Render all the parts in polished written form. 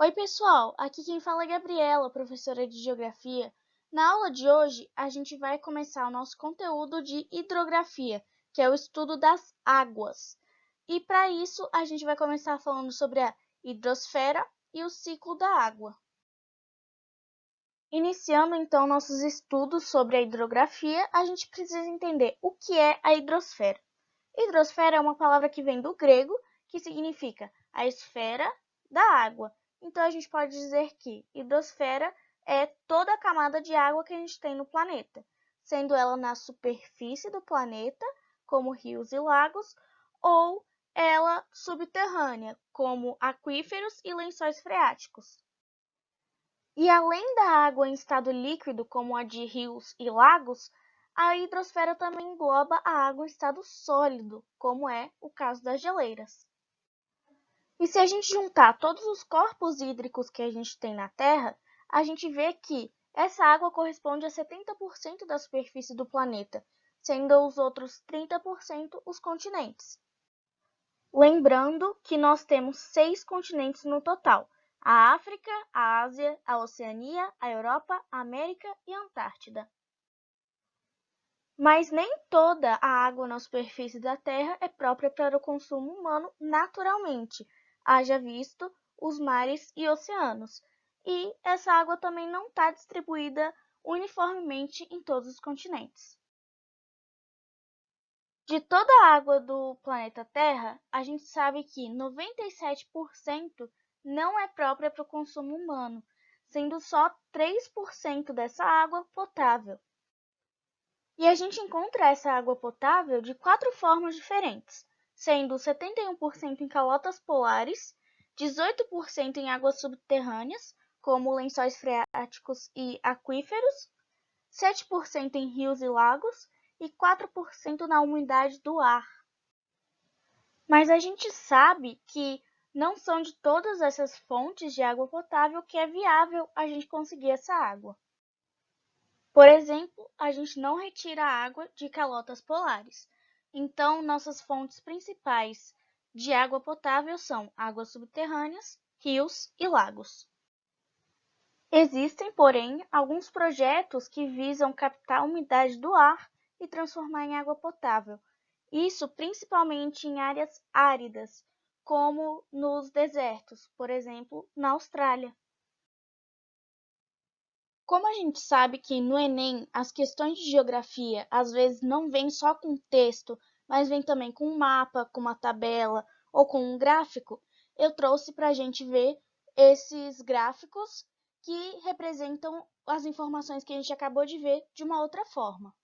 Oi, pessoal! Aqui quem fala é Gabriela, professora de Geografia. Na aula de hoje, a gente vai começar o nosso conteúdo de hidrografia, que é o estudo das águas. E para isso, a gente vai começar falando sobre a hidrosfera e o ciclo da água. Iniciando então nossos estudos sobre a hidrografia, a gente precisa entender o que é a hidrosfera. Hidrosfera é uma palavra que vem do grego, que significa a esfera da água. Então, a gente pode dizer que hidrosfera é toda a camada de água que a gente tem no planeta, sendo ela na superfície do planeta, como rios e lagos, ou ela subterrânea, como aquíferos e lençóis freáticos. E além da água em estado líquido, como a de rios e lagos, a hidrosfera também engloba a água em estado sólido, como é o caso das geleiras. E se a gente juntar todos os corpos hídricos que a gente tem na Terra, a gente vê que essa água corresponde a 70% da superfície do planeta, sendo os outros 30% os continentes. Lembrando que nós temos 6 continentes no total: a África, a Ásia, a Oceania, a Europa, a América e a Antártida. Mas nem toda a água na superfície da Terra é própria para o consumo humano naturalmente, haja visto os mares e oceanos. E essa água também não está distribuída uniformemente em todos os continentes. De toda a água do planeta Terra, a gente sabe que 97% não é própria para o consumo humano, sendo só 3% dessa água potável. E a gente encontra essa água potável de 4 formas diferentes, sendo 71% em calotas polares, 18% em águas subterrâneas, como lençóis freáticos e aquíferos, 7% em rios e lagos e 4% na umidade do ar. Mas a gente sabe que não são de todas essas fontes de água potável que é viável a gente conseguir essa água. Por exemplo, a gente não retira a água de calotas polares. Então, nossas fontes principais de água potável são águas subterrâneas, rios e lagos. Existem, porém, alguns projetos que visam captar a umidade do ar e transformar em água potável. Isso principalmente em áreas áridas, como nos desertos, por exemplo, na Austrália. Como a gente sabe que no Enem as questões de geografia às vezes não vêm só com texto, mas vêm também com um mapa, com uma tabela ou com um gráfico, eu trouxe para a gente ver esses gráficos que representam as informações que a gente acabou de ver de uma outra forma.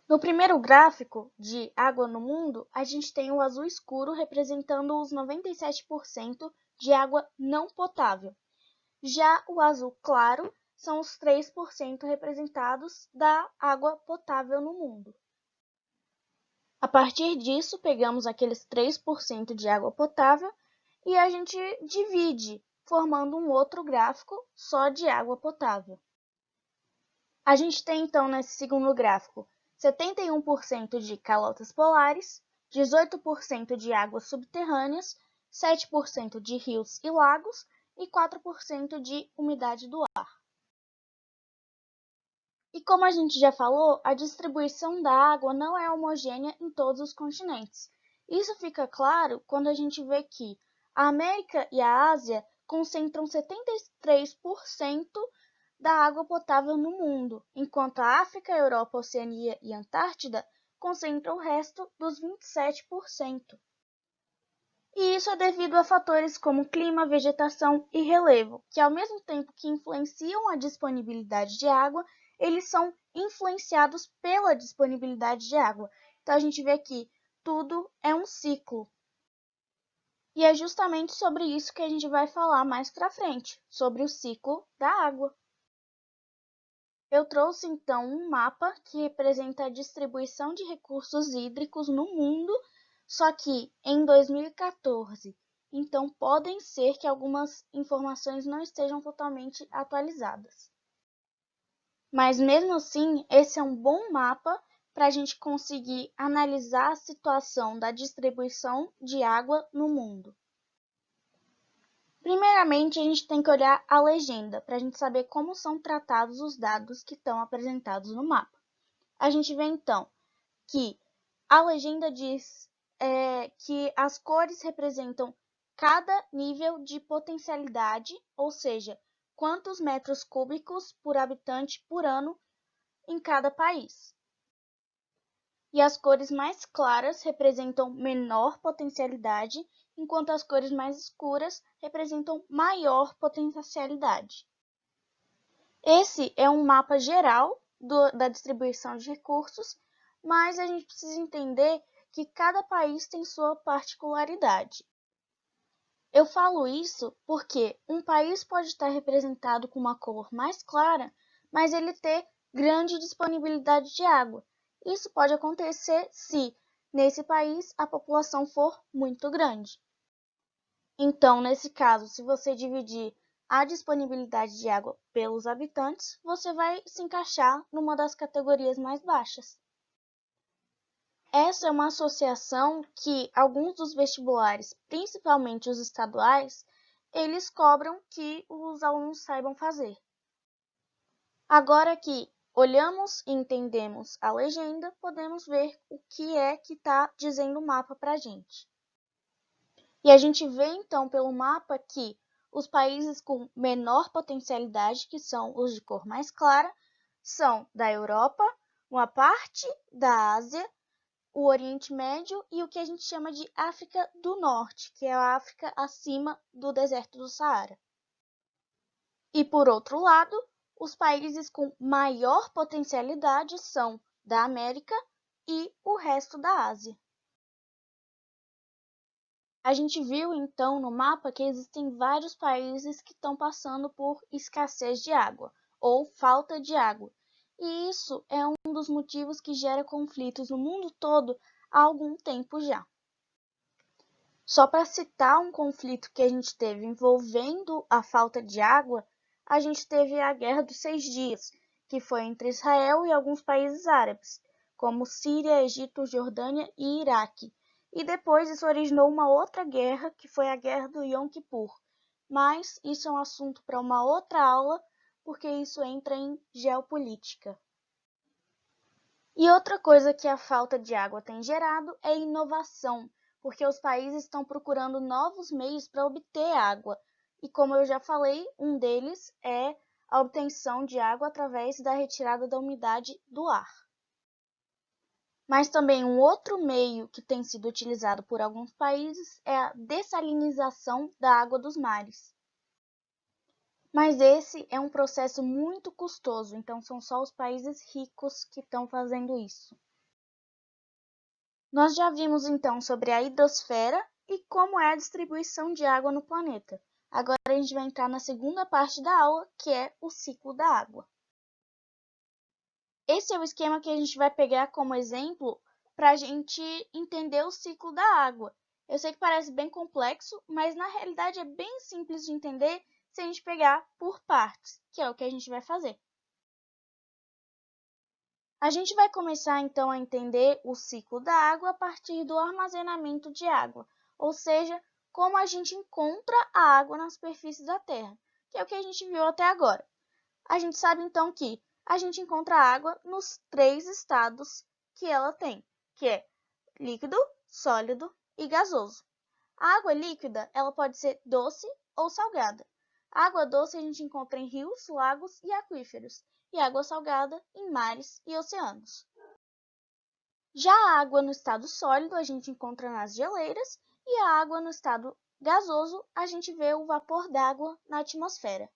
No primeiro gráfico de água no mundo, a gente tem o azul escuro representando os 97% de água não potável. Já o azul claro são os 3% representados da água potável no mundo. A partir disso, pegamos aqueles 3% de água potável e a gente divide, formando um outro gráfico só de água potável. A gente tem então nesse segundo gráfico 71% de calotas polares, 18% de águas subterrâneas, 7% de rios e lagos e 4% de umidade do ar. E como a gente já falou, a distribuição da água não é homogênea em todos os continentes. Isso fica claro quando a gente vê que a América e a Ásia concentram 73% da água potável no mundo, enquanto a África, Europa, Oceania e Antártida concentram o resto dos 27%. E isso é devido a fatores como clima, vegetação e relevo, que ao mesmo tempo que influenciam a disponibilidade de água, eles são influenciados pela disponibilidade de água. Então a gente vê que tudo é um ciclo. E é justamente sobre isso que a gente vai falar mais para frente, sobre o ciclo da água. Eu trouxe então um mapa que representa a distribuição de recursos hídricos no mundo, só que em 2014. Então podem ser que algumas informações não estejam totalmente atualizadas. Mas mesmo assim, esse é um bom mapa para a gente conseguir analisar a situação da distribuição de água no mundo. Primeiramente, a gente tem que olhar a legenda para a gente saber como são tratados os dados que estão apresentados no mapa. A gente vê então que a legenda diz que as cores representam cada nível de potencialidade, ou seja, quantos metros cúbicos por habitante por ano em cada país. E as cores mais claras representam menor potencialidade, enquanto as cores mais escuras representam maior potencialidade. Esse é um mapa geral da distribuição de recursos, mas a gente precisa entender que cada país tem sua particularidade. Eu falo isso porque um país pode estar representado com uma cor mais clara, mas ele ter grande disponibilidade de água. Isso pode acontecer se, nesse país, a população for muito grande. Então, nesse caso, se você dividir a disponibilidade de água pelos habitantes, você vai se encaixar numa das categorias mais baixas. Essa é uma associação que alguns dos vestibulares, principalmente os estaduais, eles cobram que os alunos saibam fazer. Agora que olhamos e entendemos a legenda, podemos ver o que é que está dizendo o mapa para a gente. E a gente vê então pelo mapa que os países com menor potencialidade, que são os de cor mais clara, são da Europa, uma parte da Ásia, o Oriente Médio e o que a gente chama de África do Norte, que é a África acima do deserto do Saara. E por outro lado, os países com maior potencialidade são da América e o resto da Ásia. A gente viu então no mapa que existem vários países que estão passando por escassez de água ou falta de água. E isso é um dos motivos que gera conflitos no mundo todo há algum tempo já. Só para citar um conflito que a gente teve envolvendo a falta de água, a gente teve a Guerra dos 6 Dias, que foi entre Israel e alguns países árabes, como Síria, Egito, Jordânia e Iraque. E depois isso originou uma outra guerra, que foi a Guerra do Yom Kippur. Mas isso é um assunto para uma outra aula, porque isso entra em geopolítica. E outra coisa que a falta de água tem gerado é inovação, porque os países estão procurando novos meios para obter água. E como eu já falei, um deles é a obtenção de água através da retirada da umidade do ar. Mas também um outro meio que tem sido utilizado por alguns países é a dessalinização da água dos mares. Mas esse é um processo muito custoso, então são só os países ricos que estão fazendo isso. Nós já vimos então sobre a hidrosfera e como é a distribuição de água no planeta. Agora a gente vai entrar na segunda parte da aula, que é o ciclo da água. Esse é o esquema que a gente vai pegar como exemplo para a gente entender o ciclo da água. Eu sei que parece bem complexo, mas na realidade é bem simples de entender se a gente pegar por partes, que é o que a gente vai fazer. A gente vai começar então a entender o ciclo da água a partir do armazenamento de água, ou seja, como a gente encontra a água na superfície da Terra, que é o que a gente viu até agora. A gente sabe então que a gente encontra a água nos 3 estados que ela tem, que é líquido, sólido e gasoso. A água líquida, ela pode ser doce ou salgada. A água doce a gente encontra em rios, lagos e aquíferos, e água salgada em mares e oceanos. Já a água no estado sólido a gente encontra nas geleiras e a água no estado gasoso a gente vê o vapor d'água na atmosfera.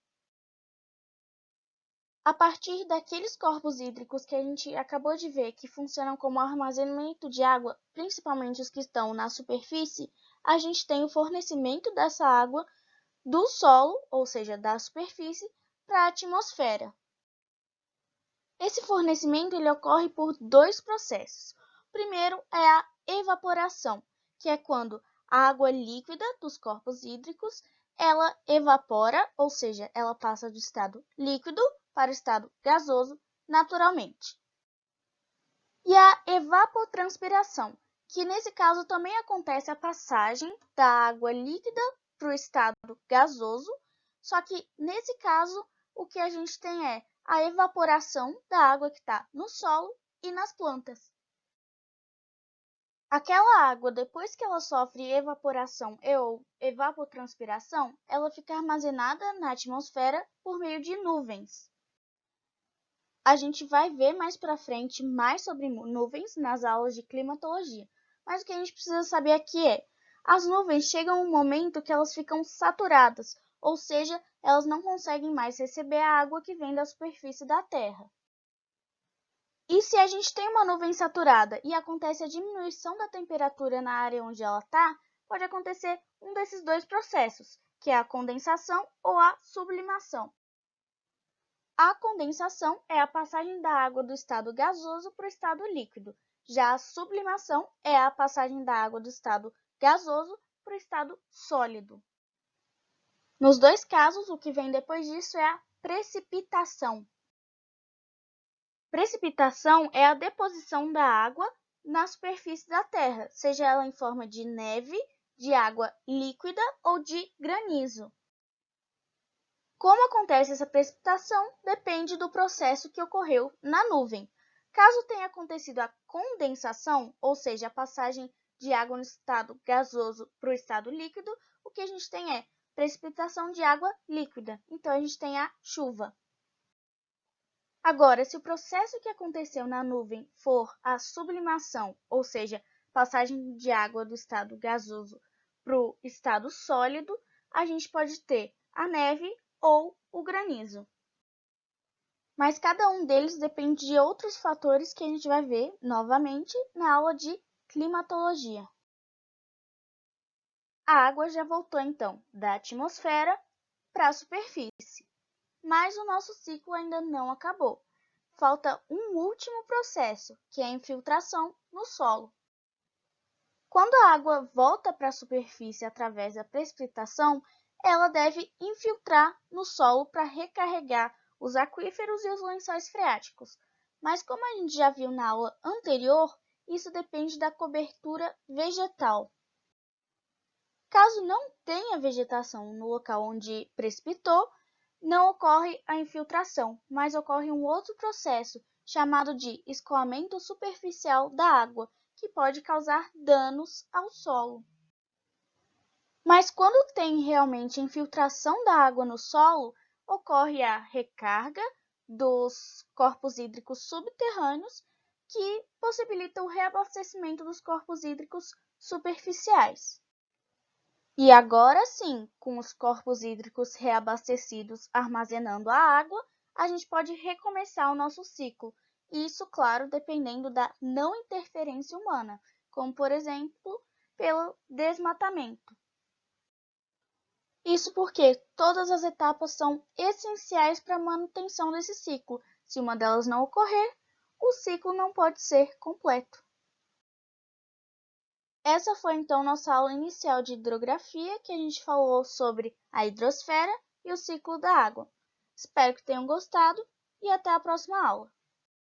A partir daqueles corpos hídricos que a gente acabou de ver que funcionam como armazenamento de água, principalmente os que estão na superfície, a gente tem o fornecimento dessa água do solo, ou seja, da superfície, para a atmosfera. Esse fornecimento ele ocorre por 2 processos. O primeiro é a evaporação, que é quando a água líquida dos corpos hídricos ela evapora, ou seja, ela passa do estado líquido para o estado gasoso naturalmente. E a evapotranspiração, que nesse caso também acontece a passagem da água líquida para o estado gasoso, só que nesse caso o que a gente tem é a evaporação da água que está no solo e nas plantas. Aquela água, depois que ela sofre evaporação ou evapotranspiração, ela fica armazenada na atmosfera por meio de nuvens. A gente vai ver mais para frente mais sobre nuvens nas aulas de climatologia, mas o que a gente precisa saber aqui é: as nuvens chegam a um momento que elas ficam saturadas, ou seja, elas não conseguem mais receber a água que vem da superfície da Terra. E se a gente tem uma nuvem saturada e acontece a diminuição da temperatura na área onde ela está, pode acontecer um desses dois processos, que é a condensação ou a sublimação. A condensação é a passagem da água do estado gasoso para o estado líquido. Já a sublimação é a passagem da água do estado gasoso para o estado sólido. Nos dois casos, o que vem depois disso é a precipitação. Precipitação é a deposição da água na superfície da Terra, seja ela em forma de neve, de água líquida ou de granizo. Como acontece essa precipitação depende do processo que ocorreu na nuvem. Caso tenha acontecido a condensação, ou seja, a passagem de água no estado gasoso para o estado líquido, o que a gente tem é precipitação de água líquida. Então, a gente tem a chuva. Agora, se o processo que aconteceu na nuvem for a sublimação, ou seja, passagem de água do estado gasoso para o estado sólido, a gente pode ter a neve ou o granizo. Mas cada um deles depende de outros fatores que a gente vai ver novamente na aula de climatologia. A água já voltou então da atmosfera para a superfície, mas o nosso ciclo ainda não acabou. Falta um último processo, que é a infiltração no solo. Quando a água volta para a superfície através da precipitação, ela deve infiltrar no solo para recarregar os aquíferos e os lençóis freáticos. Mas como a gente já viu na aula anterior, isso depende da cobertura vegetal. Caso não tenha vegetação no local onde precipitou, não ocorre a infiltração, mas ocorre um outro processo chamado de escoamento superficial da água, que pode causar danos ao solo. Mas quando tem realmente infiltração da água no solo, ocorre a recarga dos corpos hídricos subterrâneos, que possibilita o reabastecimento dos corpos hídricos superficiais. E agora sim, com os corpos hídricos reabastecidos armazenando a água, a gente pode recomeçar o nosso ciclo. Isso, claro, dependendo da não interferência humana, como, por exemplo, pelo desmatamento. Isso porque todas as etapas são essenciais para a manutenção desse ciclo. Se uma delas não ocorrer, o ciclo não pode ser completo. Essa foi então nossa aula inicial de hidrografia, que a gente falou sobre a hidrosfera e o ciclo da água. Espero que tenham gostado e até a próxima aula.